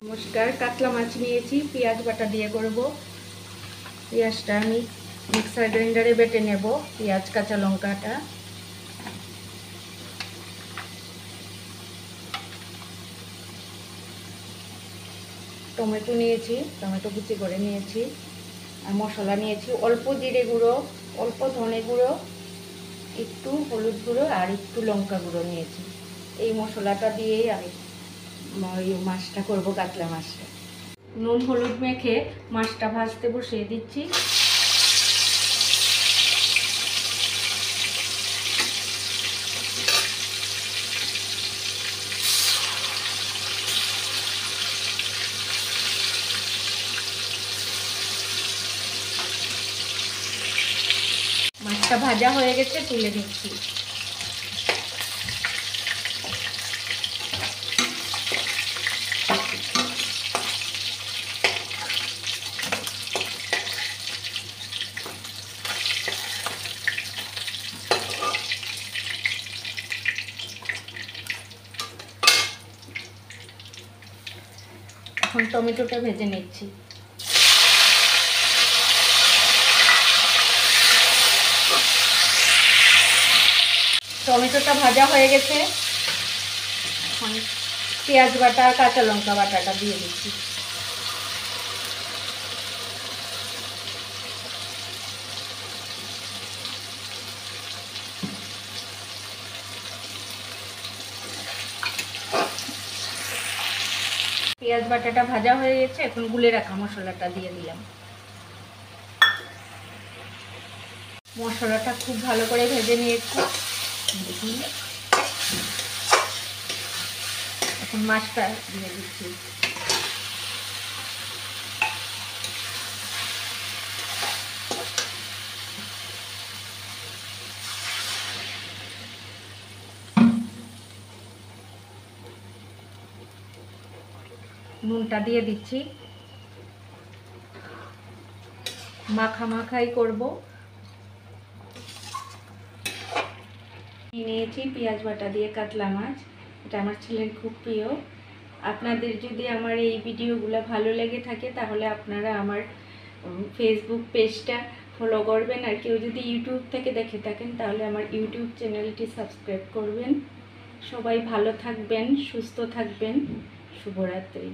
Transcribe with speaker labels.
Speaker 1: নমস্কার, কাতলা মাছ নিয়েছি, পেঁয়াজ বাটা দিয়ে করব। পেঁয়াজটা আমি মিক্সার গ্রাইন্ডারে বেটে নেব, পেঁয়াজ কাঁচা লঙ্কাটা। টমেটো নিয়েছি, টমেটো কুচি করে নিয়েছি। আর মশলা নিয়েছি অল্প জিরে গুঁড়ো, অল্প ধনে গুঁড়ো, একটু হলুদ গুঁড়ো আর একটু লঙ্কা গুঁড়ো নিয়েছি। এই মশলাটা দিয়েই আমি মাছটা করব, কাতলা মাছটা। নুন হলুদ মেখে মাছটা ভাজতে বসিয়ে দিচ্ছি। মাছটা ভাজা হয়ে গেছে, তুলে নিচ্ছি। এখন টমেটোটা ভেজে নিচ্ছি। টমেটোটা ভাজা হয়ে গেছে, এখন পেঁয়াজ বাটা আর কাঁচা লঙ্কা বাটাটা দিয়ে দিচ্ছি। পেঁয়াজ বাটাটা ভাজা হয়ে গেছে, এখন গুলে রাখা মশলাটা দিয়ে দিলাম। মশলাটা খুব ভালো করে ভেজে নিয়েছি, দেখুন। এখন মাছটা দিয়ে দিচ্ছি। নুনটা দিয়ে দিচ্ছি, মাখাই করব। নিয়েছি পেঁয়াজ বাটা দিয়ে কাতলা মাছ, এটা আমার ছেলের খুব প্রিয়। আপনাদের যদি আমার এই ভিডিওগুলো ভালো লেগে থাকে তাহলে আপনারা আমার ফেসবুক পেজটা ফলো করবেন, আর কেউ যদি ইউটিউব থেকে দেখে থাকেন তাহলে আমার ইউটিউব চ্যানেলটি সাবস্ক্রাইব করবেন। সবাই ভালো থাকবেন, সুস্থ থাকবেন। শুভরাত্রি।